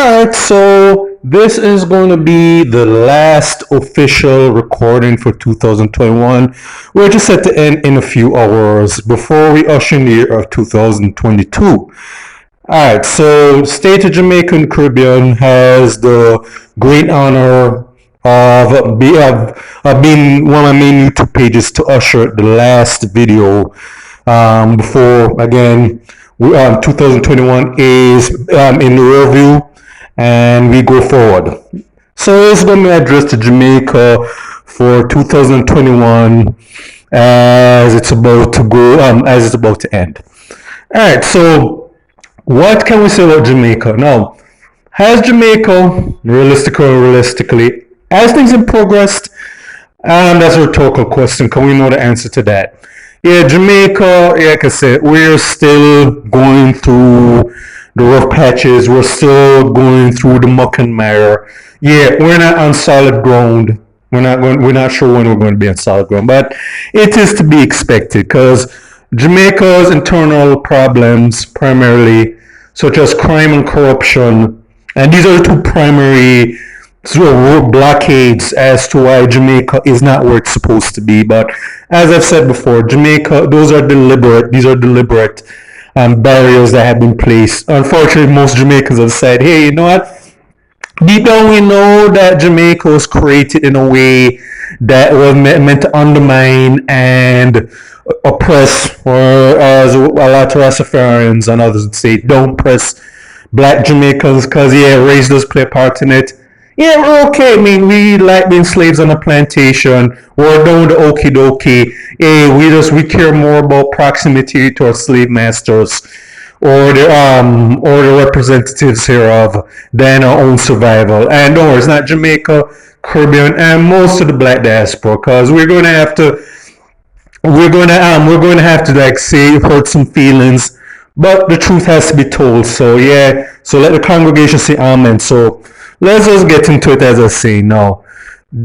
Alright, so this is going to be the last official recording for 2021. We're just set to end in a few hours before we usher in the year of 2022. Alright, so State of Jamaica and Caribbean has the great honor of being one of my main YouTube pages to usher the last video before, again, 2021 is in the rear view and we go forward. So it's going to address to Jamaica for 2021 as it's about to go, as it's about to end. Alright, so what can we say about Jamaica? Now, has Jamaica, realistically, as things have progressed? That's a rhetorical question. Can we know the answer to that? Yeah, Jamaica, like I said, we're still going through the rough patches. We're still going through the muck and mire. Yeah, we're not on solid ground. We're not sure when we're going to be on solid ground, but it is to be expected because Jamaica's internal problems, primarily, such as crime and corruption, and these are the two primary blockades as to why Jamaica is not where it's supposed to be. But as I've said before, Jamaica, these are deliberate barriers that have been placed. Unfortunately, most Jamaicans have said, hey, you know what? Deep down we know that Jamaica was created in a way that was meant to undermine and oppress, or as a lot of Rastafarians and others would say, don't press black Jamaicans because, yeah, race does play a part in it. Yeah, we're okay. I mean, we like being slaves on a plantation. We're doing the okie dokie. Hey, we care more about proximity to our slave masters or the representatives hereof than our own survival. And no, it's not Jamaica, Caribbean, and most of the black diaspora, because we're going to have to like say hurt some feelings, but the truth has to be told. So yeah, so let the congregation say amen. So let's just get into it. As I say now,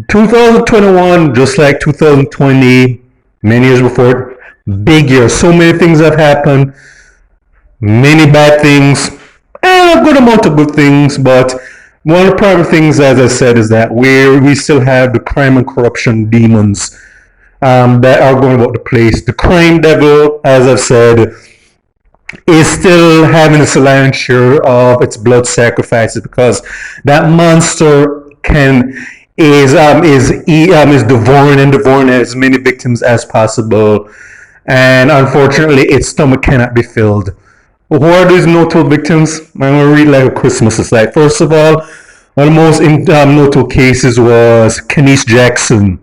2021, just like 2020, many years before, big year. So many things have happened, many bad things, and a good amount of good things. But one of the primary things, as I said, is that we still have the crime and corruption demons that are going about the place. The crime devil, as I've said, is still having its lion's share of its blood sacrifices, because that monster is devouring as many victims as possible, and unfortunately its stomach cannot be filled. Who are these notable victims? I'm going to read like a Christmas aside. First of all, one of the most notable cases was Kenise Jackson.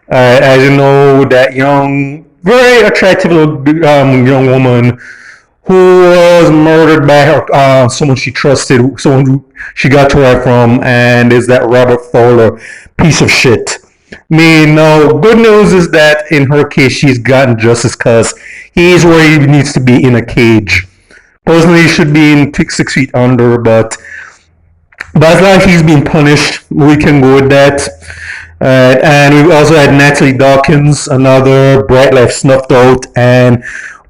As you know, that young, very attractive young woman who was murdered by someone she trusted, someone who she got to her from, and is that Robert Fowler piece of shit. I mean, no, good news is that in her case, she's gotten justice because he's where he needs to be, in a cage. Personally, he should be in 6 feet under, but as long as he's being punished, we can go with that. And we've also had Natalie Dawkins, another bright life snuffed out, and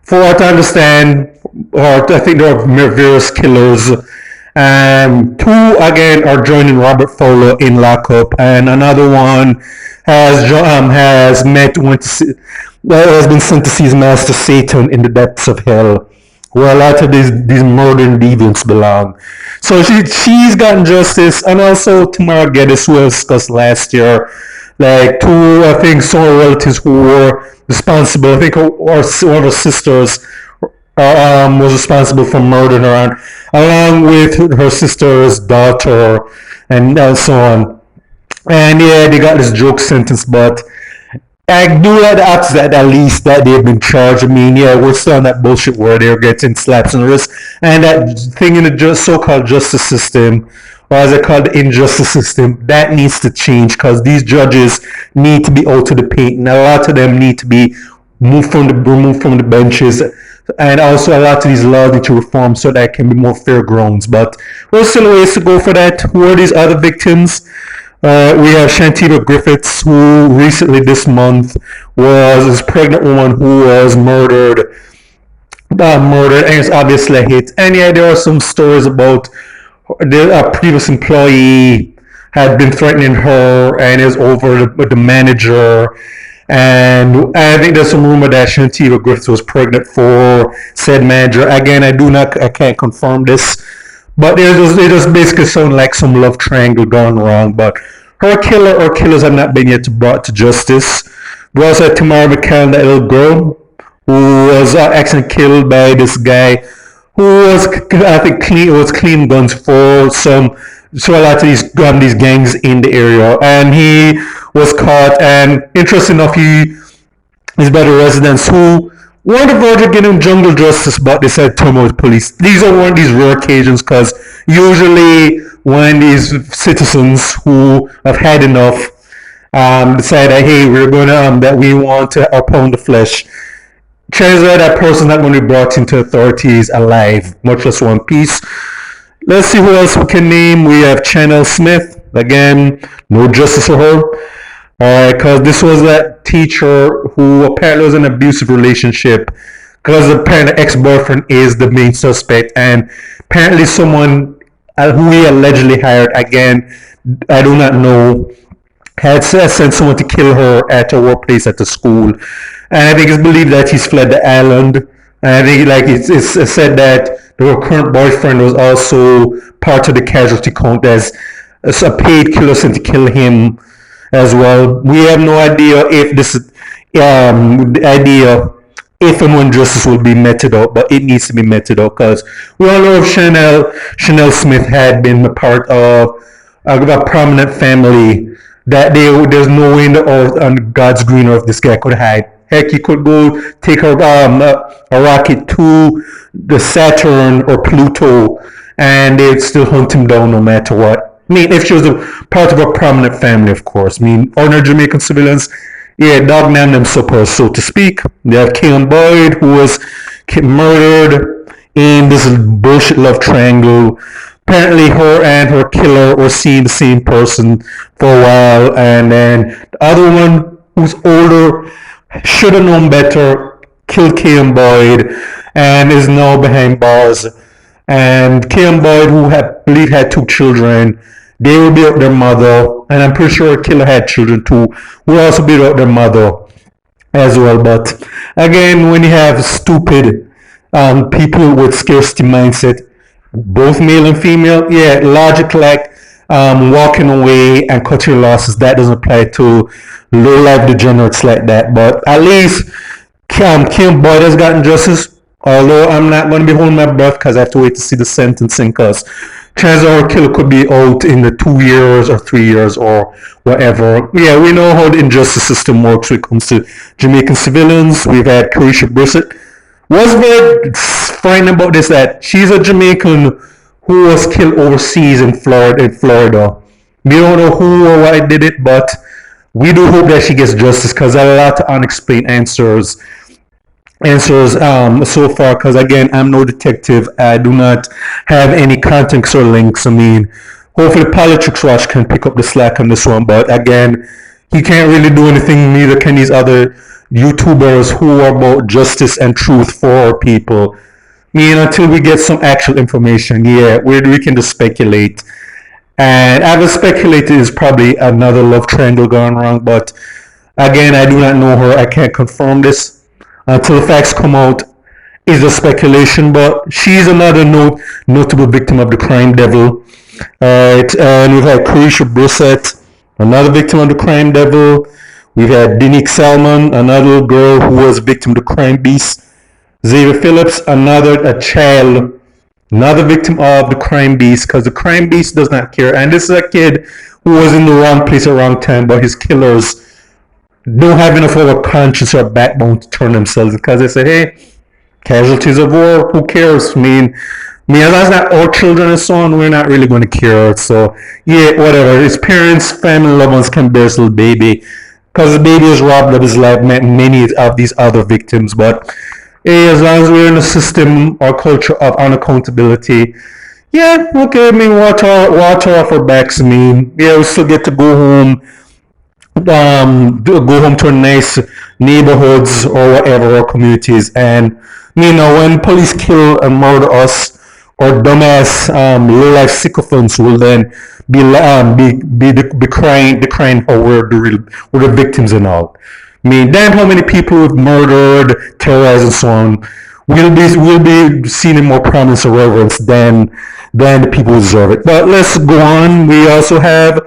for what I understand, I think there are various killers. Two again are joining Robert Fowler in lockup, and another one has been sent to see his master Satan in the depths of hell, where a lot of these murdering deviants belong. So she's gotten justice, and also Tamara Geddes, who was discussed last year, like two, I think, some relatives who were responsible. I think one of her sisters was responsible for murdering her, along with her sister's daughter, and so on. And yeah, they got this joke sentence, but I do like the opposite, that at least that they've been charged. I mean, yeah, we're still on that bullshit where they're getting slaps on the wrist, and that thing in the so-called justice system, or as I call the injustice system, that needs to change, because these judges need to be out to the paint, and a lot of them need to be removed from the benches, and also a lot of these laws need to reform so that it can be more fair grounds. But there's still ways to go for that. Who are these other victims? We have Shantiva Griffiths, who recently this month was this pregnant woman who was murdered, and it's obviously a hit. And yeah, there are some stories about a previous employee had been threatening her and is over the manager. And I think there's some rumor that Shantiva Griffiths was pregnant for said manager. Again, I can't confirm this, but it just basically sounds like some love triangle gone wrong. But her killer or killers have not been yet brought to justice. We also had Tamara McCann, that little girl who was accidentally killed by this guy who was, I think, clean guns for a lot of these gangs in the area, and he was caught. And interesting enough, he is by the residents who were on the verge of getting jungle justice, but they said turmoil with police. These are one of these rare occasions because usually when these citizens who have had enough decide that hey, we're gonna that we want to uphold the flesh, chances are that person's not going to be brought into authorities alive, much less one piece. Let's see who else we can name. We have Chanel Smith. Again, no justice for her. Alright, because this was that teacher who apparently was in an abusive relationship because apparently the ex-boyfriend is the main suspect, and apparently someone who he allegedly hired, again, I do not know, had sent someone to kill her at her workplace at the school. And I think it's believed that he's fled the island. And I think like it's said that her current boyfriend was also part of the casualty count as a paid killer sent to kill him as well. We have no idea if this the idea if and when justice will be meted out, but it needs to be meted out because we all know if Chanel Smith had been a part of a prominent family that there's no way in the earth on God's green earth this guy could hide. Heck, he could go take a rocket to the Saturn or Pluto, and they'd still hunt him down no matter what. I mean, if she was a part of a prominent family, of course. I mean, ordinary Jamaican civilians, yeah, dog man them suppers, so to speak. They have Keon Boyd, who was murdered in this bullshit love triangle. Apparently, her and her killer were seeing the same person for a while, and then the other one, who's older, should have known better, killed Keon Boyd, and is now behind bars. And Keon Boyd, who believe had two children, they will be with their mother, and I'm pretty sure Killer had children too, will also be with their mother as well. But again, when you have stupid people with scarcity mindset, both male and female, yeah, logic like walking away and cut your losses, that doesn't apply to low life degenerates like that. But at least Kim Boyd has gotten justice, although I'm not going to be holding my breath because I have to wait to see the sentencing, because chances are killer could be out in the 2 years or 3 years or whatever. Yeah, we know how the injustice system works when it comes to Jamaican civilians. We've had Carisha Brissett. What's very frightening about this that she's a Jamaican who was killed overseas in Florida. We don't know who or why did it, but we do hope that she gets justice because there are a lot of unexplained answers so far, because again, I'm no detective. I do not have any context or links. I mean, hopefully Politics Watch can pick up the slack on this one, but again, he can't really do anything, neither can these other YouTubers who are about justice and truth for our people. I mean, until we get some actual information, yeah, we can just speculate. And I have speculated is probably another love triangle gone wrong, but again, I do not know her. I can't confirm this until the facts come out. Is a speculation, but she's another notable victim of the crime devil. Alright, and we've had Carisha Brissett, another victim of the crime devil. We've had Dinique Salmon, another girl who was a victim of the crime beast. Xavier Phillips, a child, another victim of the crime beast, because the crime beast does not care. And this is a kid who was in the wrong place at the wrong time, but his killers don't have enough of a conscience or a backbone to turn themselves, because they say, hey, casualties of war, who cares? I mean, as long as not our children and so on, we're not really going to care. So, yeah, whatever. His parents, family, loved ones can bear this little baby, because the baby is robbed of his life, many of these other victims. But hey, as long as we're in a system or culture of unaccountability, yeah, okay, I mean, water off our backs. I mean, yeah, we still get to go home, go home to nice neighborhoods or whatever, or communities. And you know, when police kill and murder us, or dumbass low life sycophants will then be crying how we're the victims and all. I mean, damn, how many people we've murdered, terrorized, and so on. We'll be seen in more prominence or reverence than the people who deserve it. But let's go on. We also have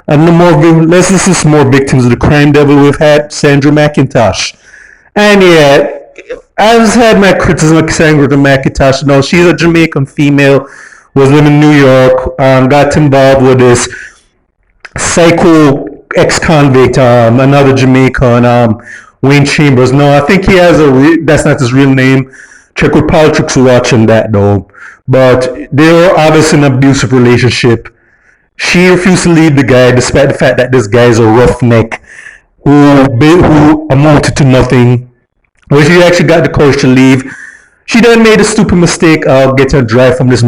let's listen to some more victims of the crime devil. We've had Sandra McIntosh. And yeah, I've had my criticism of Sandra McIntosh. No, she's a Jamaican female, was living in New York, got involved with this psycho ex-convict, another Jamaican, Wayne Chambers. No, I think he has that's not his real name. Check with politics watching that though. But they were obviously in an abusive relationship. She refused to leave the guy despite the fact that this guy is a roughneck who amounted to nothing. When she actually got the courage to leave, she then made a stupid mistake of getting a drive from this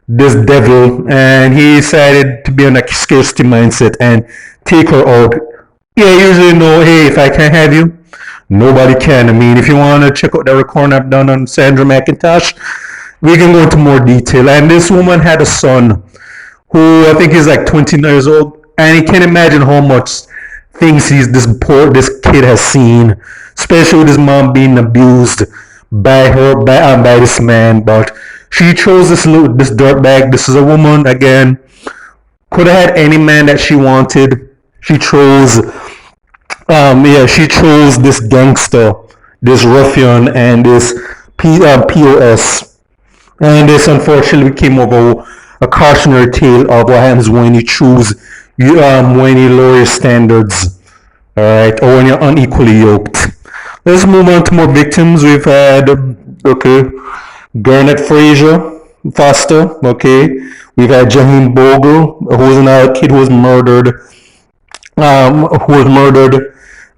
devil, and he decided to be on a scarcity mindset and take her out. Yeah, usually know, hey, if I can't have you, nobody can. I mean, if you want to check out the recording I've done on Sandra McIntosh, we can go into more detail. And this woman had a son who I think is like 29 years old, and he can't imagine how much things this kid has seen, especially with his mom being abused by this man. But she chose this dirtbag. This is a woman again. Could have had any man that she wanted. She chose she chose this gangster, this ruffian, and this POS. And this unfortunately became over a cautionary tale of what happens when you choose when you lower your standards, all right, or when you're unequally yoked. Let's move on to more victims. We've had Garnet Frazier Foster. Okay, we've had Jaheen Bogle, who was another kid who was murdered.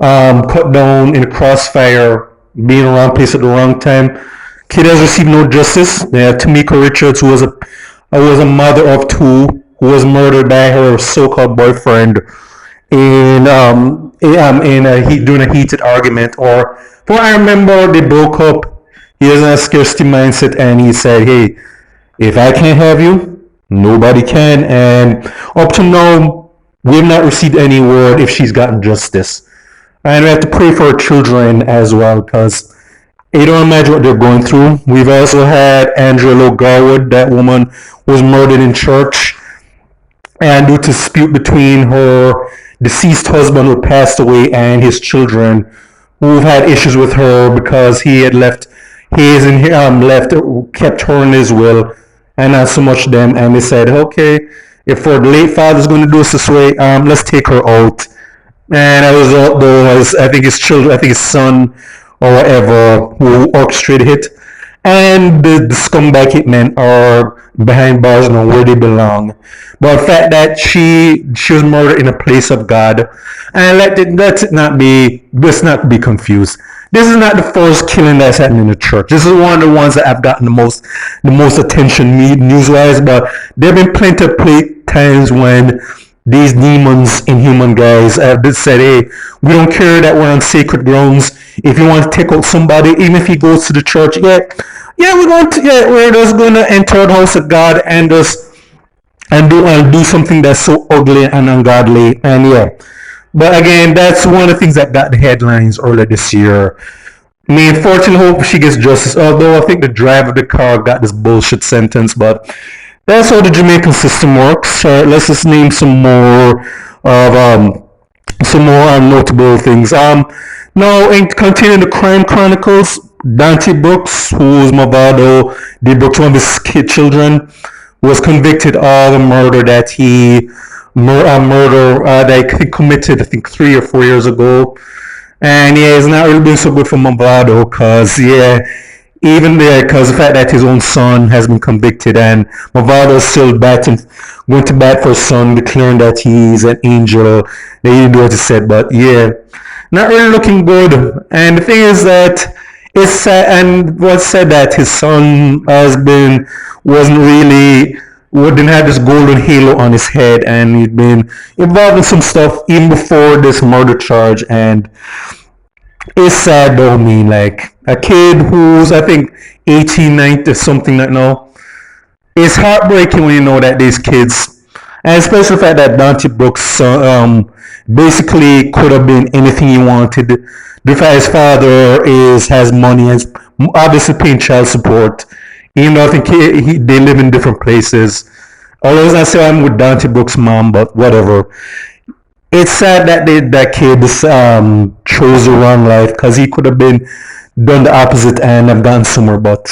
Cut down in a crossfire, being in the wrong place at the wrong time. Kid has received no justice. Tamika Richards, who was a mother of two, who was murdered by her so-called boyfriend during a heated argument. Or, from what I remember, they broke up. He has a scarcity mindset, and he said, "Hey, if I can't have you, nobody can." And up to now, we have not received any word if she's gotten justice. And we have to pray for her children as well, because you don't imagine what they're going through. We've also had Angela Garwood. That woman was murdered in church, and due to dispute between her deceased husband who passed away and his children, who've had issues with her because he had kept her in his will and not so much them. And they said, okay, if our late father's going to do us this way, let's take her out. And as a result, though, I think his son or whatever who orchestrated it, and the scumbag hitmen are behind bars now where they belong. But the fact that she was murdered in a place of God, and let's not be confused. This is not the first killing that's happened in the church. This is one of the ones that have gotten the most attention news-wise. But there have been plenty of times when these demons in human guys have said, "Hey, we don't care that we're on sacred grounds. If you want to take out somebody, even if he goes to the church, we're just going to enter the house of God and do something that's so ugly and ungodly." And yeah, but again, that's one of the things that got the headlines earlier this year. I mean, fortunately, hope she gets justice. Although I think the driver of the car got this bullshit sentence, but that's how the Jamaican system works. Let's just name some more notable things. Now, in continuing the crime chronicles, Dante Brooks, who's Movado, Brooks, one of his children, was convicted of a murder that he committed, I think, 3 or 4 years ago. And yeah, it's not really been so good for Movado, because even there, because the fact that his own son has been convicted, and Movado is still going to bat for his son, declaring that he's an angel. They didn't do what he said, but yeah, not really looking good. And the thing is that it's sad, and what's said that his son didn't have this golden halo on his head, and he'd been involved in some stuff even before this murder charge. And it's sad though. I mean, like, a kid who's, I think, 18, 19, something like now, it's heartbreaking when you know that these kids, and especially the fact that Dante Brooks basically could have been anything he wanted. The fact his father is has money and is obviously paying child support, even though I think they live in different places. Although it's not say I'm with Dante Brooks' mom, but whatever. It's sad that that kid chose the wrong life because he could have been done the opposite and have gone somewhere. But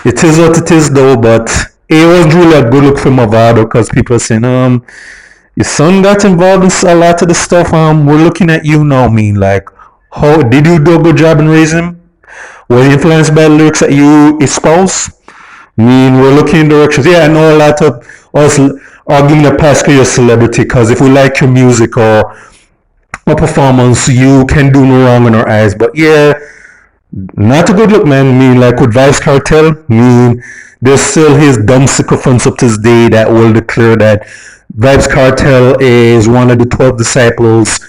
it is what it is, though. But it was really a good look for Movado because people are saying, your son got involved in a lot of the stuff. We're looking at you now. I mean, like, how did you do a good job in raising him? Was he influenced by the lyrics that you espouse? I mean, we're looking in directions. Yeah, I know a lot of us are giving a pass to your celebrity because if we like your music or a performance, you can do no wrong in our eyes. But yeah, not a good look, man. I mean, like with Vice Cartel, I mean, there's still his dumb sycophants up to this day that will declare that Vibes Cartel is one of the 12 disciples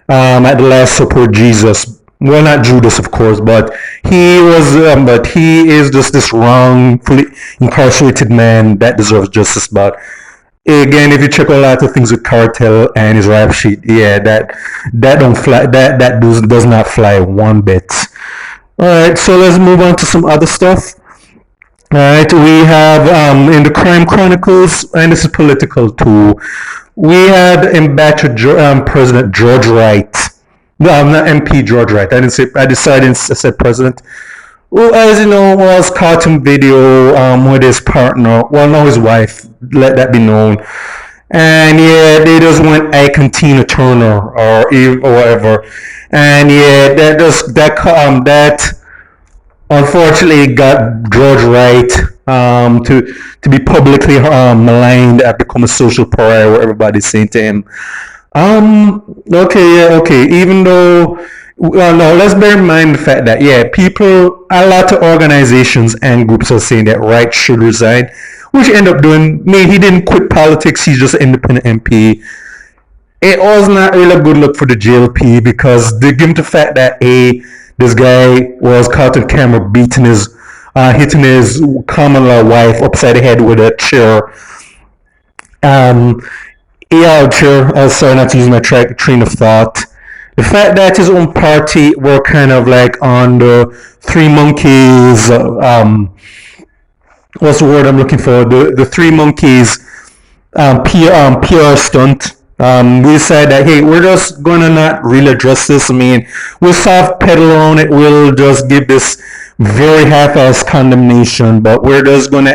at the Last Supper with Jesus. Well, not Judas, of course, but he is just this wrongfully incarcerated man that deserves justice. But again, if you check a lot of things with Cartel and his rap sheet, yeah, that don't fly. That does not fly one bit. All right, so let's move on to some other stuff. All right, we have in the Crime Chronicles, and this is political too. We had embattled President George Wright. No, I'm not MP George Wright. I didn't say. I decided I said president. Who, as you know, was caught in video with his partner. Well, no, his wife. Let that be known. And yeah, they just went Ike and Tina Turner or whatever. And yeah, that unfortunately got George Wright to be publicly maligned and become a social pariah where everybody's saying to him, okay, yeah, okay, even though, well, no, let's bear in mind the fact that, yeah, a lot of organizations and groups are saying that Wright should resign, which he ended up doing. I mean, he didn't quit politics, he's just an independent MP. It was not really a good look for the GLP because given the fact that, this guy was caught on camera hitting his common law wife upside the head with a chair. Yeah, chair. Sorry, not to use my train of thought. The fact that his own party were kind of like on the Three Monkeys. What's the word I'm looking for? The Three Monkeys PR stunt. We decided that, hey, we're just gonna not really address this. I mean, we'll soft pedal on it. We'll just give this very half-assed condemnation, but we're just gonna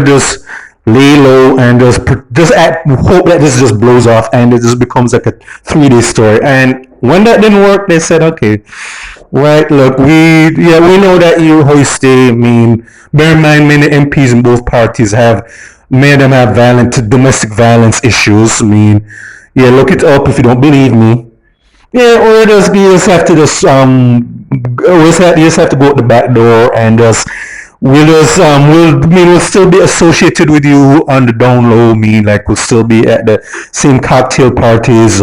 just lay low and just hope that this just blows off and it just becomes like a 3-day story. And when that didn't work, they said, okay, right, look, we know that how you stay. I mean, bear in mind, many MPs in both parties many of them have domestic violence issues. I mean, yeah, look it up if you don't believe me. Yeah, or you just have to you just have to go out the back door and we'll still be associated with you on the down low. Like we'll still be at the same cocktail parties.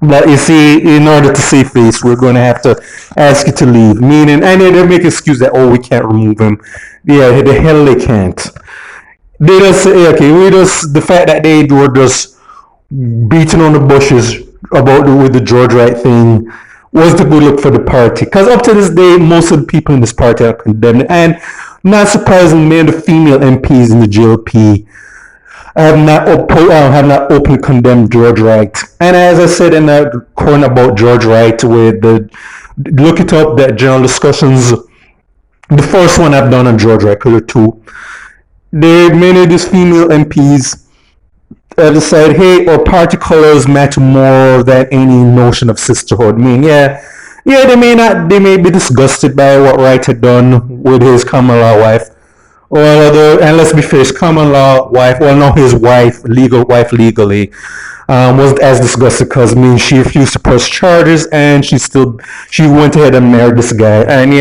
But you see, in order to save face, we're going to have to ask you to leave. And they make excuse that, we can't remove him. Yeah, the hell they can't. They just say, okay, the fact that they were just beating on the bushes with the George Wright thing was the good look for the party. Because up to this day, most of the people in this party are condemned. And not surprisingly, many of the female MPs in the GLP have not openly condemned George Wright. And as I said in that corner about George Wright, look it up, that general discussions, the first one I've done on George Wright, because there are two. Many of these female MPs have decided, hey, our party colors matter more than any notion of sisterhood. They may be disgusted by what Wright had done with his common law wife. And let's be fair, his common law wife, his legal wife legally, wasn't as disgusted because she refused to press charges and she went ahead and married this guy. And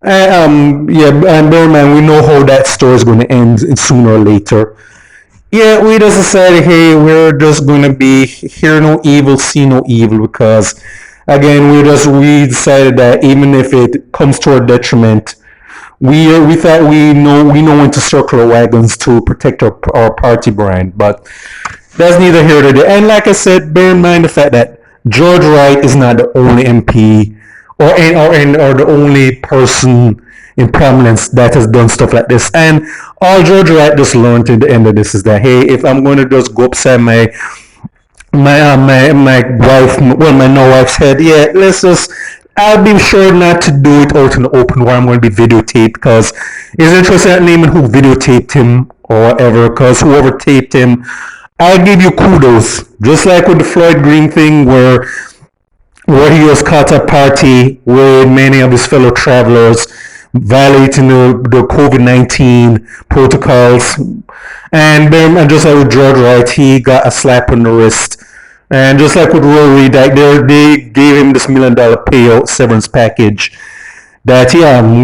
and bear in mind, we know how that story is going to end sooner or later. Yeah, we just decided, hey, we're just going to be hear no evil, see no evil, because again, we decided that even if it comes to our detriment, we thought we know when to circle our wagons to protect our party brand, but that's neither here nor there. And like I said, bear in mind the fact that George Wright is not the only MP or the only person in prominence that has done stuff like this. And all George Wright just learned in the end of this is that, hey, if I'm going to just go upside my wife, well, my no wife's head, yeah, let's just, I'll be sure not to do it out in the open where I'm going to be videotaped, because it's interesting that naming who videotaped him or whatever, because whoever taped him, I give you kudos. Just like with the Floyd Green thing, where he was caught at a party with many of his fellow travelers, violating the COVID-19 protocols. And just like with George Wright, he got a slap on the wrist. And just like with Rory, they gave him this $1 million payout severance package that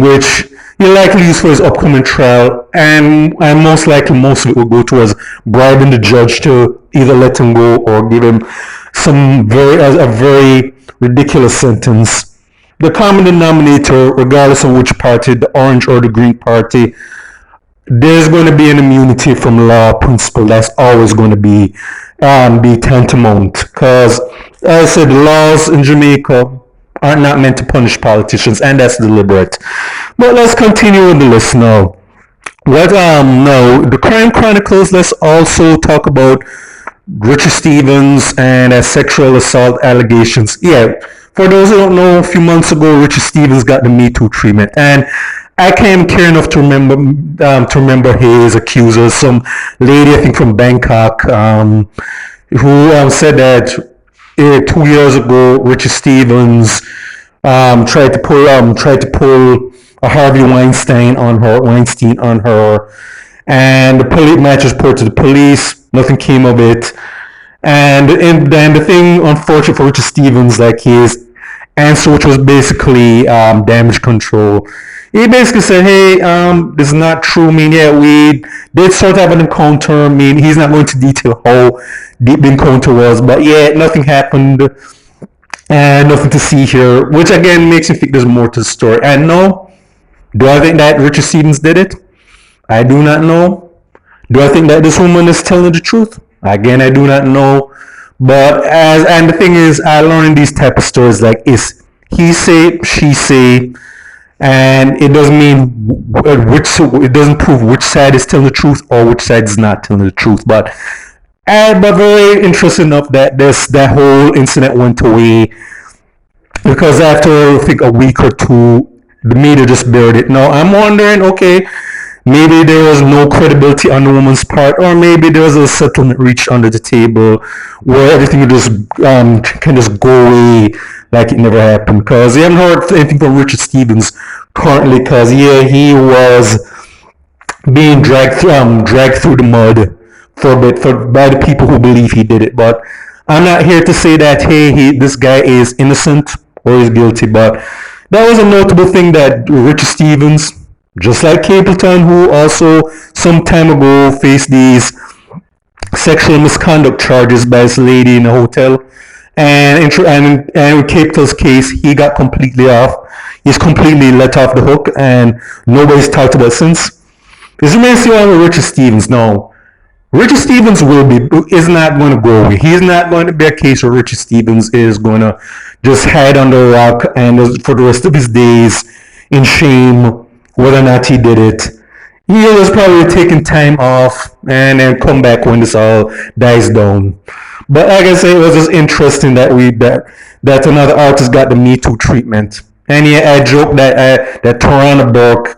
which he'll likely use for his upcoming trial, and most likely most of it will go towards bribing the judge to either let him go or give him a very ridiculous sentence. The common denominator, regardless of which party, the Orange or the Green Party, there's going to be an immunity from law principle that's always going to be tantamount, because as I said, the laws in Jamaica are not meant to punish politicians, and that's deliberate. But let's continue with the list now. Now the Crime Chronicles. Let's also talk about Richard Stevens and sexual assault allegations. Yeah, for those who don't know, a few months ago, Richard Stevens got the Me Too treatment, and I can't care enough to remember his accusers. Some lady, I think from Bangkok, who said that 2 years ago, Richard Stevens tried to pull a Harvey Weinstein on her, and the police matches reported to the police. Nothing came of it. And then the thing, unfortunate for Richard Stevens, like his answer, which was basically damage control. He basically said, "Hey, this is not true. I mean, yeah, we did sort of have an encounter. I mean, he's not going to detail how deep the encounter was, but yeah, nothing happened, and nothing to see here." Which again makes me think there's more to the story. And no, do I think that Richard Stevens did it? I do not know. Do I think that this woman is telling the truth? Again, I do not know. But the thing is, I learn in these type of stories like is he say, she say, and it doesn't mean it doesn't prove which side is telling the truth or which side is not telling the truth. But very interesting enough that that whole incident went away, because after I think a week or two, the media just buried it. Now I'm wondering, okay, maybe there was no credibility on the woman's part, or maybe there was a settlement reached under the table where everything can just go away like it never happened. Because you haven't heard anything from Richard Stevens currently, because yeah, he was being dragged through the mud for a bit by the people who believe he did it. But I'm not here to say that hey, this guy is innocent or is guilty. But that was a notable thing that Richard Stevens, just like Capleton, who also some time ago faced these sexual misconduct charges by this lady in a hotel, and in Capleton's case, he got completely off. He's completely let off the hook, and nobody's talked about it since. This remains to see with Richard Stevens. Now, Richard Stevens is not going to go away. He's not going to be a case where Richard Stevens is going to just hide under a rock and for the rest of his days in shame whether or not he did it. He was probably taking time off and then come back when this all dies down. But like I say, it was just interesting that that another artist got the Me Too treatment. And yeah, I joke that Tarana Burke,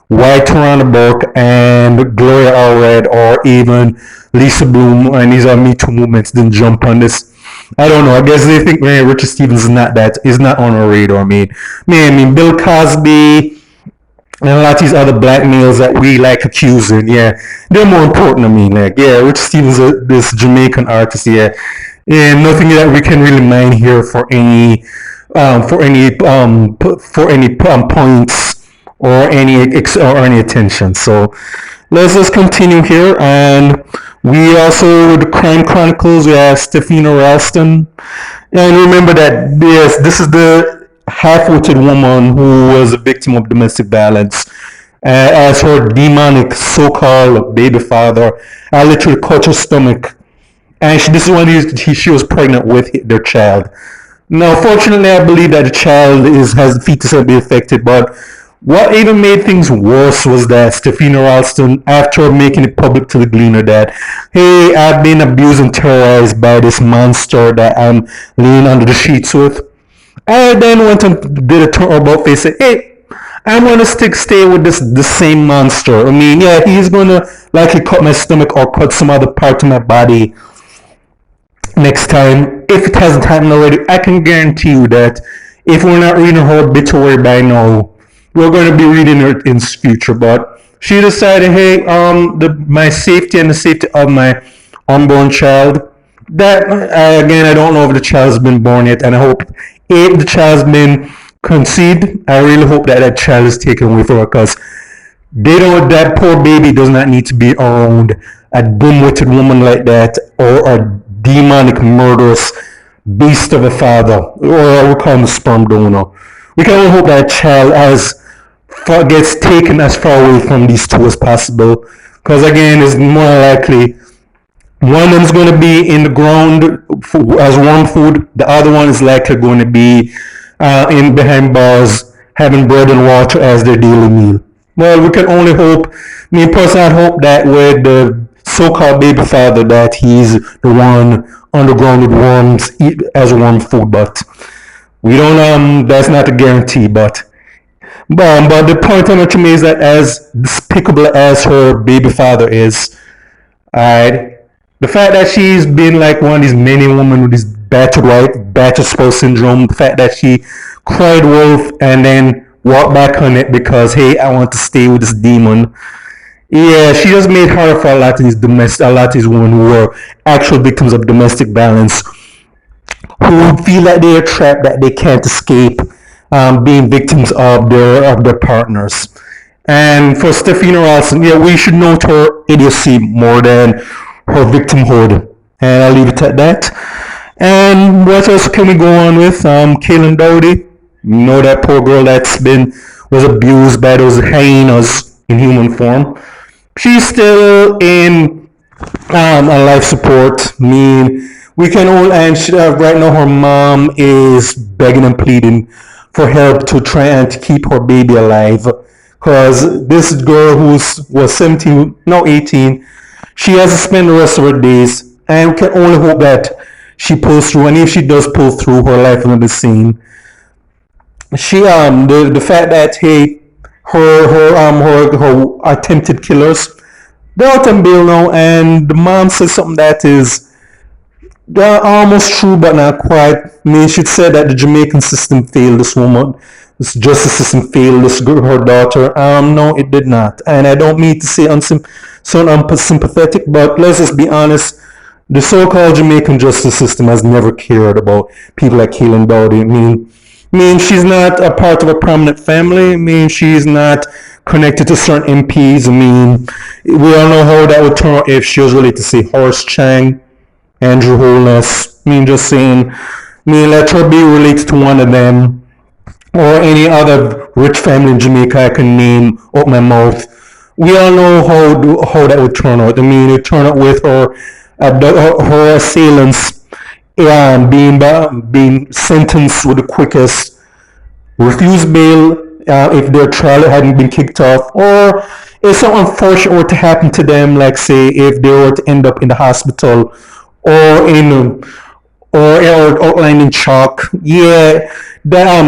White Tarana Burke, and Gloria Allred, or even Lisa Bloom, and these are Me Too movements, didn't jump on this. I don't know. I guess they think Richard Stevens is not on our radar. I mean, Bill Cosby and a lot of these other black males that we like accusing, yeah, they're more important to me. Like, yeah, Richard Stevens, this Jamaican artist, yeah, and nothing that we can really mine here for any points or any attention. So let's just continue here, and we also with the Crime Chronicles, we have Stephina Ralston, and remember that this is the half-witted woman who was a victim of domestic violence as her demonic so-called baby father. I literally cut her stomach, and this is when she was pregnant with their child. Now, fortunately, I believe that the child has the fetus has been affected, but what even made things worse was that Stefina Ralston, after making it public to the Gleaner that, hey, I've been abused and terrorized by this monster that I'm laying under the sheets with, I then went and did a turn about face and said, hey, I'm gonna stay with the same monster. I mean, yeah, he's gonna likely cut my stomach or cut some other part of my body next time. If it hasn't happened already, I can guarantee you that if we're not reading her obituary by now, we're going to be reading it in the future. But she decided, hey, my safety and the safety of my unborn child. That again, I don't know if the child's been born yet, and I hope if the child's been conceived, I really hope that that child is taken away from her because they don't. That poor baby does not need to be around a dim-witted woman like that or a demonic, murderous beast of a father, or we call him a sperm donor. We can only hope that child gets taken as far away from these two as possible, because again, it's more likely one of them is going to be in the ground as worm food. The other one is likely going to be in behind bars having bread and water as their daily meal. Well, we can only hope. Me personally, I hope that with the so-called baby father, that he's the one underground with worms as worm food. But we don't. That's not a guarantee. But the point I'm making is that as despicable as her baby father is, alright, the fact that she's been like one of these many women with this battered wife, battered spouse syndrome, the fact that she cried wolf and then walked back on it because, hey, I want to stay with this demon. Yeah, she just made harder for a lot of these women who were actual victims of domestic violence, who feel like they are trapped, that they can't escape being victims of their partners. And for Stefina Ralston, yeah, we should note her idiocy more than her victimhood. And I'll leave it at that. And what else can we go on with? Kaylin Dowdy. You know that poor girl was abused by those hyenas in human form. She's still in on life support. I mean, we can all, and right now her mom is begging and pleading for help to try and keep her baby alive, because this girl was 17, no 18, she has to spend the rest of her days, and we can only hope that she pulls through. And if she does pull through, her life will be seen. She the fact that, hey, her attempted killers, they're out on bail now, and the mom says something that is almost true but not quite. I mean, she said that the Jamaican system failed this woman. This justice system failed this girl, her daughter. No, it did not. And I don't mean to say so unsympathetic, but let's just be honest. The so-called Jamaican justice system has never cared about people like Kaylin Dowdy. I mean, she's not a part of a prominent family. I mean, she's not connected to certain MPs. I mean, we all know how that would turn out if she was related to, say, Horace Chang, Andrew Holness. I mean, just saying, I mean, let her be related to one of them, or any other rich family in Jamaica I can name up my mouth. We all know how that would turn out. I mean, it turned out with her assailants being sentenced with the quickest, refuse bail if their trial hadn't been kicked off, or if something unfortunate were to happen to them, like say if they were to end up in the hospital or or outlined in chalk. Yeah, yeah. I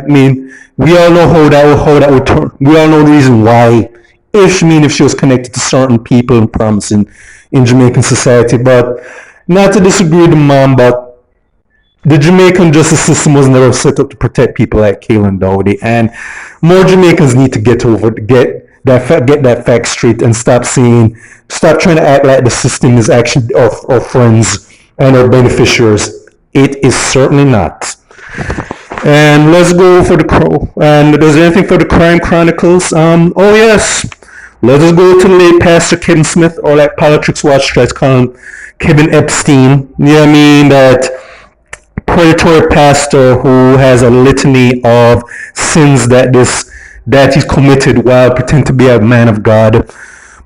mean, we all know how that would turn. We all know the reason why. If she was connected to certain people and promise in Jamaican society, but not to disagree with the mom, but the Jamaican justice system was never set up to protect people like Kaylin Dowdy, and more Jamaicans need to get that fact straight and stop trying to act like the system is actually our friends and our beneficiaries. It is certainly not. And let's go for the crow. And there's anything for the Crime Chronicles? Oh yes, let us go to the late Pastor Kevin Smith, or like Politics Watch tries to call him, Kevin Epstein. Yeah, I mean that predatory pastor who has a litany of sins that this that he's committed while pretending to be a man of God.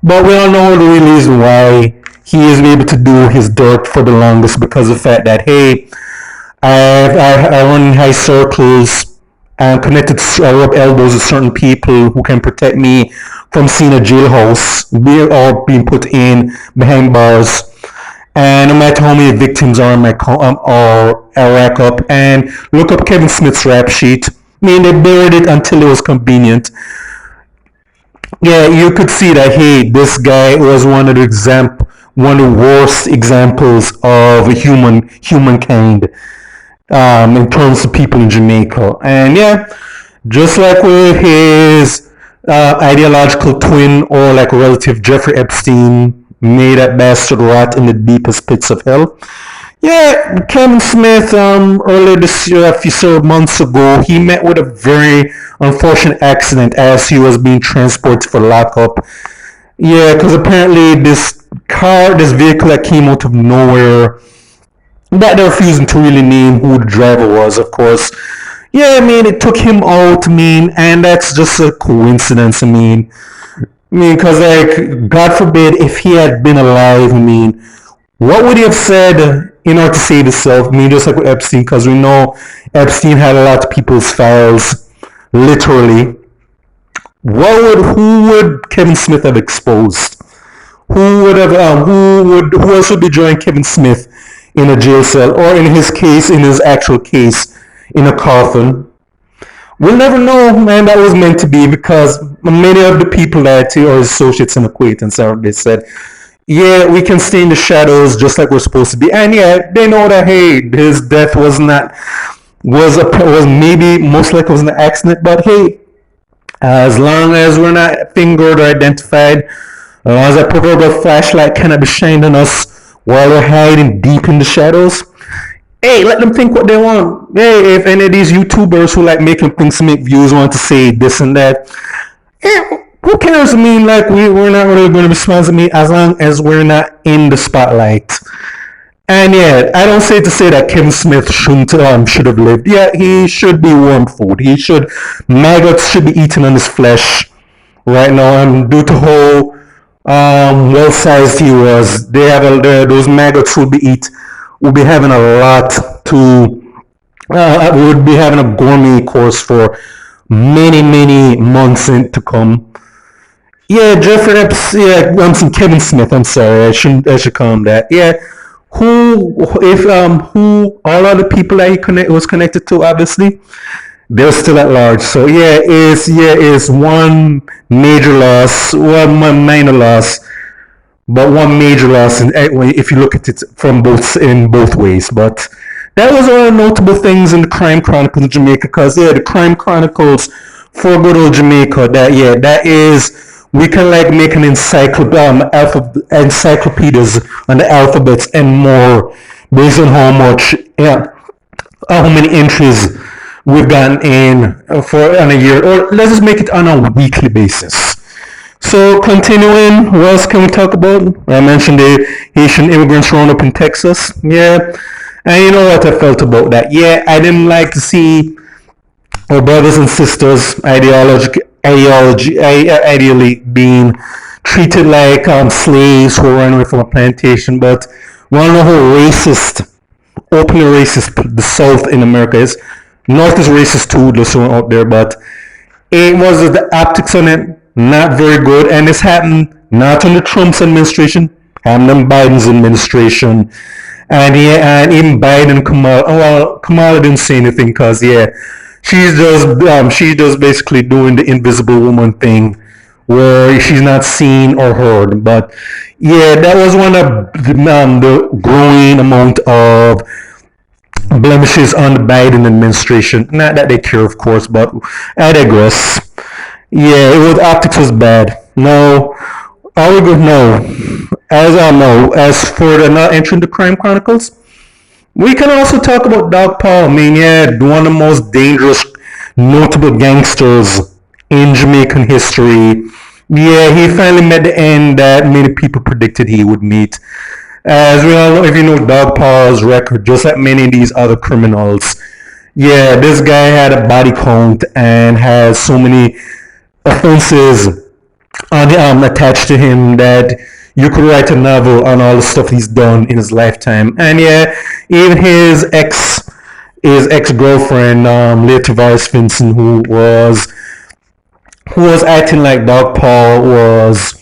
But we all know the real reason why he is able to do his dirt for the longest, because of the fact that, hey, I run in high circles. I'm connected to, I rub elbows with certain people who can protect me from seeing a jailhouse or being put in behind bars. And no matter how many victims are in my or I rack up and look up Kevin Smith's rap sheet. I mean, they buried it until it was convenient. Yeah, you could see that. Hey, this guy was one of the worst examples of humankind, in terms of people in Jamaica. And yeah, just like with his ideological twin or like relative Jeffrey Epstein, may that bastard rot in the deepest pits of hell. Yeah, Kevin Smith, earlier this year, a few months ago, he met with a very unfortunate accident as he was being transported for lockup. Yeah, because apparently this vehicle that came out of nowhere, that they're refusing to really name who the driver was, of course. Yeah, I mean, it took him out, I mean, and that's just a coincidence, because, like, God forbid if he had been alive, what would he have said in order to save himself? Just like with Epstein, because we know Epstein had a lot of people's files, literally. Who would Kevin Smith have exposed? Who else would be joining Kevin Smith in a jail cell, or in his actual case, in a coffin? We'll never know, man. That was meant to be, because many of the people that or associates and acquaintances, they said, yeah, we can stay in the shadows just like we're supposed to be. And yeah, they know that, hey, his death was maybe most likely was an accident, but hey, as long as we're not fingered or identified, as long as that proverbial flashlight cannot be shined on us while we're hiding deep in the shadows, hey, let them think what they want. Hey, if any of these YouTubers who like making things to make views want to say this and that, hey, who cares? Like, we're not really going to respond to me as long as we're not in the spotlight. And yeah, I don't say to say that Kevin Smith should have lived. Yeah, he should be warm food. Maggots should be eaten on his flesh right now. And due to how well-sized he was, those maggots will be having a lot would be having a gourmet course for many, many months to come. Yeah, Jeffrey Epps. Yeah, I'm saying Kevin Smith. I'm sorry, I should call him that. Yeah, who all other people that he was connected to, obviously, they're still at large. So yeah, it's one major loss, one minor loss, but one major loss if you look at it from both ways. But that was all notable things in the Crime Chronicles of Jamaica, because yeah, the Crime Chronicles for good old Jamaica. That is. We can like make an encyclopedias on the alphabets and more, based on how many entries we've gotten in on a year, or let's just make it on a weekly basis. So continuing, what else can we talk about? I mentioned the Haitian immigrants growing up in Texas. Yeah, and you know what I felt about that. Yeah, I didn't like to see our brothers and sisters ideally being treated like slaves who run away from a plantation. But we all know how openly racist the South in America is. North is racist too, there's someone out there, but it was the optics on it not very good, and this happened not under Trump's administration, happened in Biden's administration. And yeah, and even Biden and Kamala. Well, Kamala didn't say anything because yeah, she's just basically doing the invisible woman thing, where she's not seen or heard. But yeah, that was one of the growing amount of blemishes on the Biden administration. Not that they care, of course, but I digress. Yeah, optics was bad. No, are we good? No. As I know, as for the not entering the Crime Chronicles, we can also talk about Dog Paul. Yeah, one of the most dangerous, notable gangsters in Jamaican history. Yeah, he finally met the end that many people predicted he would meet. As we all know, if you know Dog Paul's record, just like many of these other criminals, yeah, this guy had a body count and has so many offenses attached to him that you could write a novel on all the stuff he's done in his lifetime. And yeah, even his ex girlfriend, later Vice Vincent, who was acting like Doc Paul, was,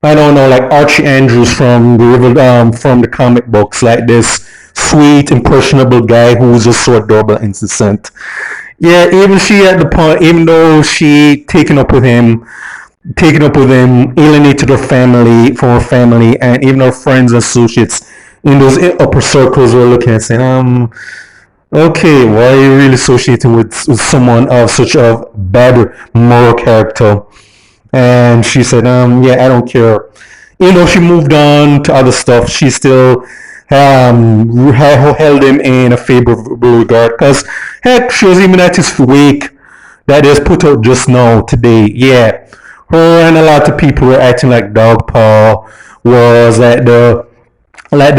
I don't know, like Archie Andrews from the comic books, like this sweet, impressionable guy who was just so adorable and innocent. Yeah, even she at the point, even though she taken up with him, alienated her family from her family, and even her friends and associates in those upper circles were looking at saying, okay, why are you really associating with someone of such a bad moral character? And she said, yeah, I don't care. You know, she moved on to other stuff. She still held him in a favorable regard because, heck, she was even at his wake that is put out just now, today. Yeah, her and a lot of people were acting like Dog Paw was like the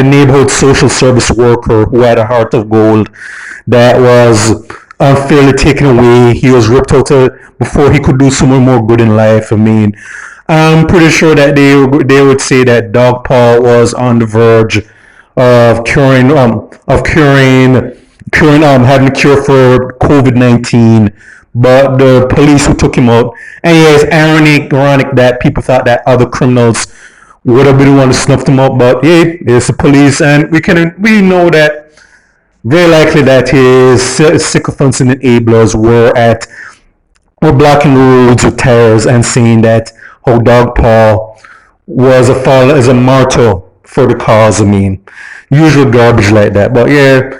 neighborhood social service worker who had a heart of gold that was unfairly taken away. He was ripped out before he could do so much more good in life. I mean, I'm pretty sure that they would say that Dog Paw was on the verge of having a cure for COVID-19, but the police who took him out. And yeah, it's ironic that people thought that other criminals would have been the one to snuff them up, but yeah, it's the police, and we know that very likely that his sycophants and enablers were blocking the roads with tires and saying that Dog Paw was a martyr for the cause. I mean, usual garbage like that. But yeah,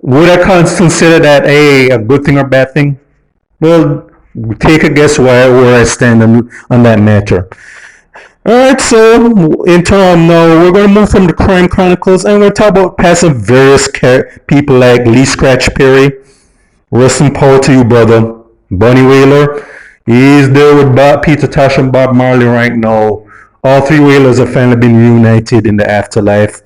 would I consider that a good thing or bad thing? Well, take a guess where I stand on that matter. Alright, so in turn now we're gonna move from the crime chronicles and we're gonna talk about passing various people like Lee Scratch Perry. Rest in power to you, brother. Bunny Wailer. He's there with Peter Tosh and Bob Marley right now. All three Wailers have finally been reunited in the afterlife.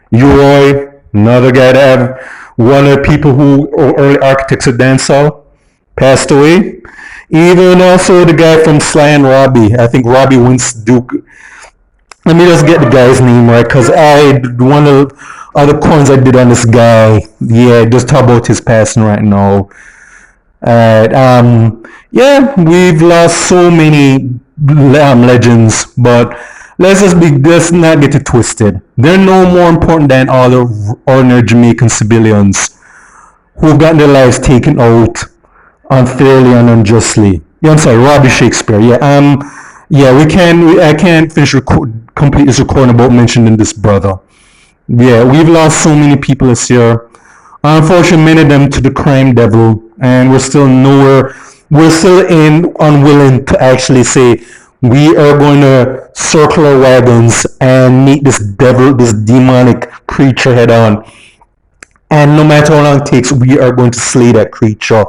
U-Roy, another guy that have one of the people who are early architects of dancehall, passed away. Even also the guy from Sly and Robbie. I think Robbie Wince Duke. Let me just get the guy's name right, because one of the other coins I did on this guy. Yeah, just talk about his passing right now. Alright, yeah, we've lost so many legends, but let's not get it twisted. They're no more important than all the ordinary Jamaican civilians who've gotten their lives taken out unfairly and unjustly. Yeah, I'm sorry, Robbie Shakespeare. Yeah, I can't complete this recording about mentioning this brother. Yeah, we've lost so many people this year. Unfortunately, many of them to the crime devil, and we're still unwilling to actually say we are going to circle our wagons and meet this devil, this demonic creature head on. And no matter how long it takes, we are going to slay that creature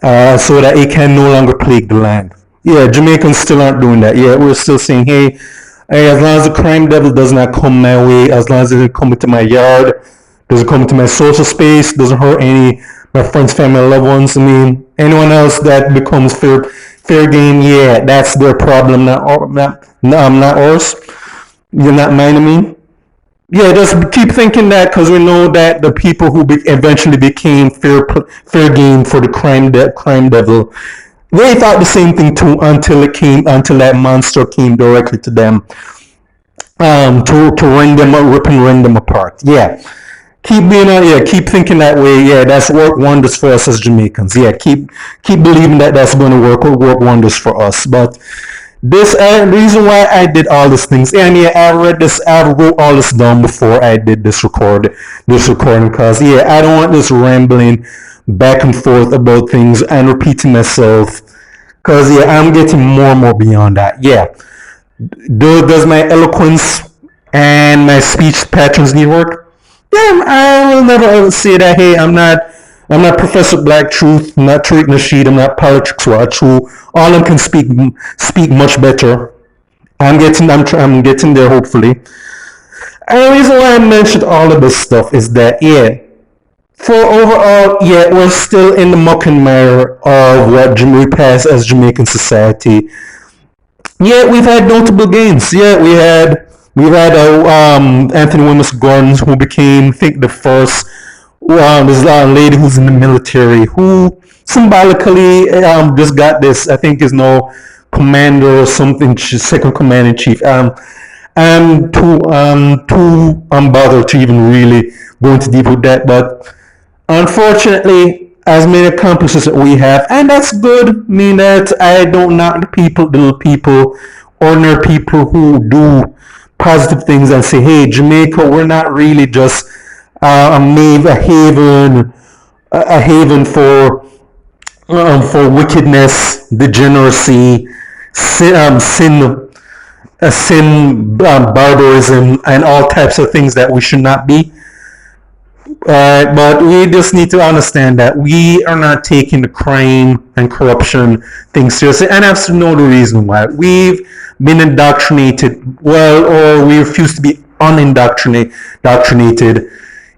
so that it can no longer plague the land. Yeah, Jamaicans still aren't doing that. Yeah, we're still saying, hey, as long as the crime devil does not come my way, as long as it doesn't come into my yard, doesn't come into my social space, doesn't hurt any my friends, family, loved ones. I mean, anyone else that becomes fair game, yeah, that's their problem, not ours. You're not mine, I mean. Yeah, just keep thinking that, because we know that the people who eventually became fair game for the crime devil, they thought the same thing too until that monster came directly to them, to rend them apart. Yeah, keep thinking that way. Yeah, that's worked wonders for us as Jamaicans. Yeah, keep believing that that's going to work wonders for us. But this reason why I did all these things, and yeah, I wrote all this down before I did this recording, because yeah, I don't want this rambling back and forth about things and repeating myself, because yeah, I'm getting more and more beyond that. Yeah, does my eloquence and my speech patterns need work? Yeah, I will never ever say that. Hey, I'm not Professor Black Truth. I'm not Tariq Nasheed. I'm not Politics Watch. Who all of them can speak much better. I'm getting there hopefully. And the reason why I mentioned all of this stuff is that yeah, For overall, yeah, we're still in the muck and mire of what we pass as Jamaican society. Yeah, we've had notable gains. Yeah, we've had Anthony Willis Gordon, who became, I think, the first this lady who's in the military, who symbolically just got this. I think is no commander or something, second commander in chief. I'm too unbothered to even really go into deep with that, but unfortunately, as many accomplishments that we have, and that's good. I mean that I don't knock the little people, ordinary people who do positive things and say, "Hey, Jamaica, we're not really just a haven for wickedness, degeneracy, barbarism, and all types of things that we should not be." But we just need to understand that we are not taking the crime and corruption thing seriously, and that's no the reason why. We've been indoctrinated, well, or we refuse to be unindoctrinated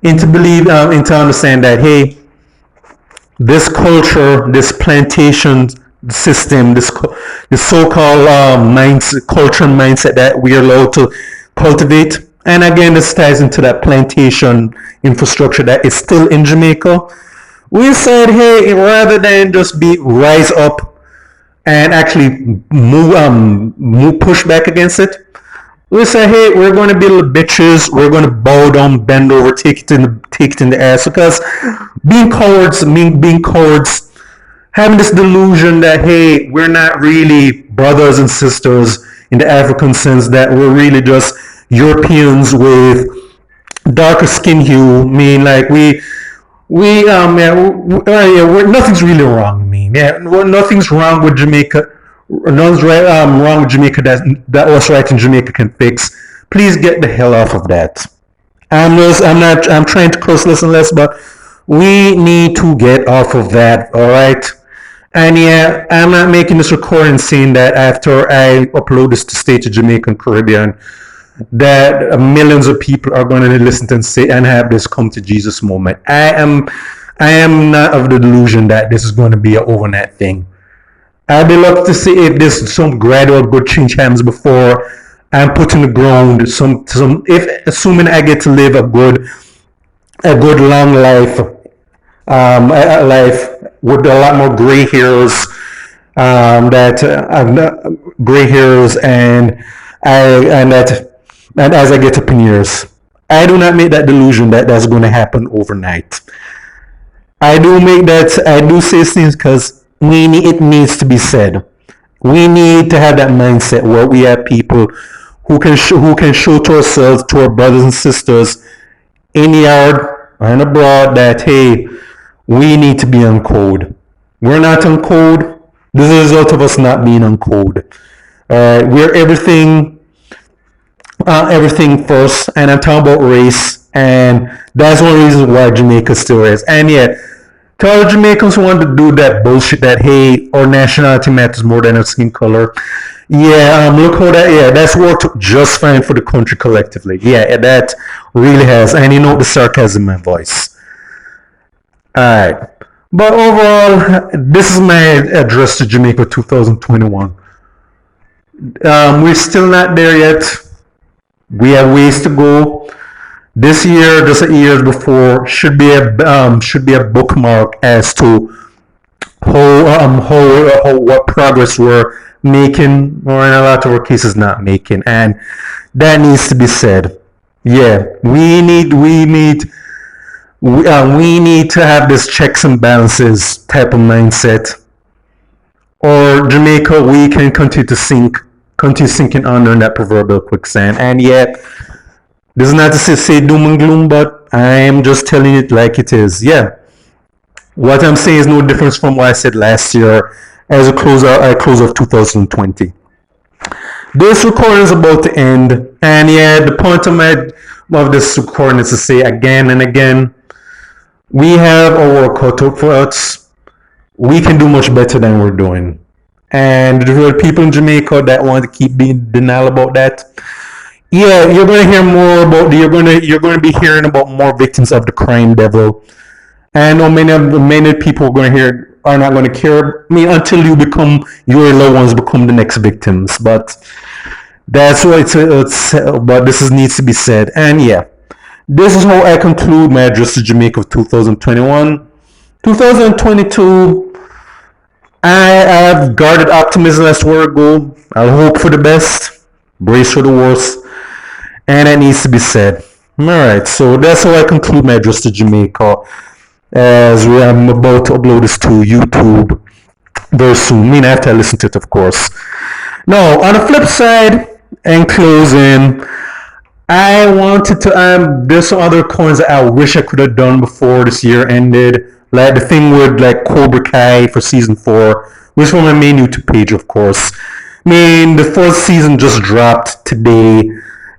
into understand that, hey, this culture, this plantation system, this so-called culture and mindset that we are allowed to cultivate. And again, this ties into that plantation infrastructure that is still in Jamaica. We said, hey, rather than just rise up and actually push back against it, we say, hey, we're going to be little bitches. We're going to bow down, bend over, take it in the ass. Because being cowards, having this delusion that, hey, we're not really brothers and sisters in the African sense, that we're really just Europeans with darker skin hue. I mean, like nothing's really wrong. I mean, nothing's wrong with Jamaica. Nothing's wrong with Jamaica that us right in Jamaica can fix. Please get the hell off of that. I'm trying to curse less and less, but we need to get off of that. All right. And yeah, I'm not making this recording saying that after I upload this to State of Jamaican Caribbean, that millions of people are going to listen to and say and have this come to Jesus moment. I am not of the delusion that this is going to be an overnight thing. I'd be lucky to see if this some gradual good change happens before I'm put in the ground. If assuming I get to live a good long life, a life with a lot more gray hairs, gray hairs, and as I get up in years, I do not make that delusion that that's going to happen overnight. I do say things because it needs to be said. We need to have that mindset where we have people who can show to ourselves, to our brothers and sisters in the yard and abroad, that hey, we need to be on code. We're not on code. This is a result of us not being on code. We're everything first, and I'm talking about race, and that's one reason why Jamaica still is. And yet, to all the Jamaicans who want to do that bullshit that, hey, our nationality matters more than our skin color. Yeah, look how that's worked just fine for the country collectively. Yeah, that really has. And you know the sarcasm in my voice. Alright. But overall, this is my address to Jamaica 2021. We're still not there yet. We have ways to go. This year, just a year before, should be a bookmark as to what progress we're making, or in a lot of our cases not making, and that needs to be said. Yeah, we need to have this checks and balances type of mindset, or Jamaica, we can continue sinking under in that proverbial quicksand. And yet, this is not to say doom and gloom, but I am just telling it like it is. Yeah. What I'm saying is no difference from what I said last year as I close of 2020. This recording is about to end, and yeah, the point of this recording is to say again and again, we have our work cut out for us. We can do much better than we're doing. And there are people in Jamaica that want to keep being denial about that. Yeah, you're going to hear more about. You're going to be hearing about more victims of the crime devil. And I know many people are going to hear are not going to care. I mean, until your loved ones become the next victims. But that's what but this needs to be said. And yeah, this is how I conclude my address to Jamaica of 2021. 2022, I have guarded optimism as to where I go. I'll hope for the best, brace for the worst, and that needs to be said. Alright, so that's how I conclude my address to Jamaica, as I'm about to upload this to YouTube very soon. I mean, after I listen to it, of course. Now, on the flip side, and closing, I wanted to there's some other coins that I wish I could have done before this year ended. Like the thing with like Cobra Kai for season 4, which is on my main YouTube page, of course. I mean, the fourth season just dropped today,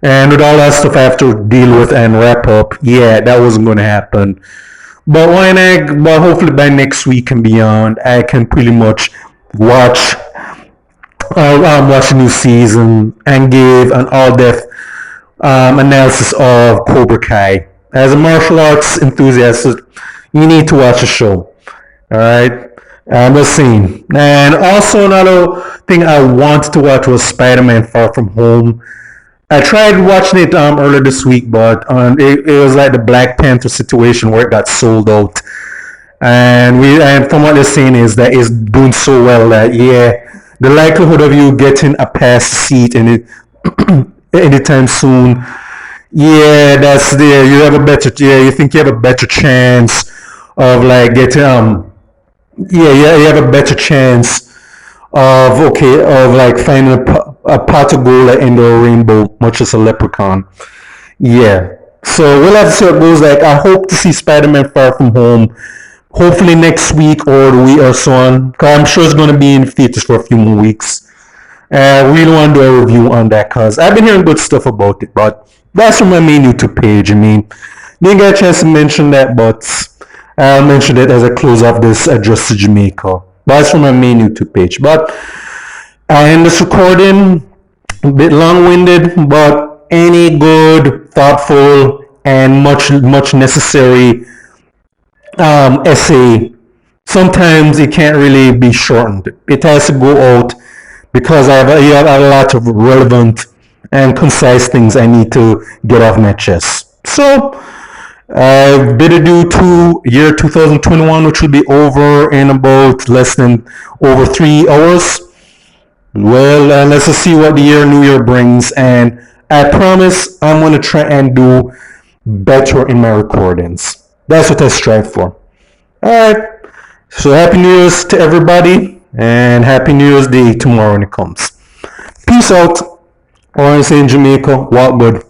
and with all that stuff I have to deal with and wrap up, yeah, that wasn't going to happen. But hopefully by next week and beyond, I can pretty much watch watch a new season and give an all-depth analysis of Cobra Kai. As a martial arts enthusiast, you need to watch the show. All right, I'm just saying. And also another thing I wanted to watch was Spider-Man: Far From Home. I tried watching it earlier this week, but it was like the Black Panther situation where it got sold out. And from what they're saying is that it's doing so well that yeah, the likelihood of you getting a pass seat in it anytime soon, yeah, that's there. You have a better, yeah, you think you have a better chance of like getting yeah, yeah, you have a better chance of like finding a pot of gold at the end of a rainbow, much as a leprechaun. Yeah. So we'll have to see how it goes. Like I hope to see Spider-Man: Far From Home. Hopefully next week or the week or so on. Cause I'm sure it's gonna be in theaters for a few more weeks. I really want to do a review on that because I've been hearing good stuff about it. But that's from my main YouTube page. I mean, didn't get a chance to mention that, but I'll mention it as I close off this address to Jamaica. That's from my main YouTube page. But I end this recording a bit long-winded, but any good, thoughtful, and much necessary essay, sometimes it can't really be shortened. It has to go out because you have a lot of relevant and concise things I need to get off my chest. So, bid adieu to year 2021, which will be over in about less than over 3 hours. Well, let's just see what the new year brings, and I promise I'm going to try and do better in my recordings. That's what I strive for. Alright, so Happy New Year's to everybody, and Happy New Year's Day tomorrow when it comes. Peace out, or I say in Jamaica, walk good.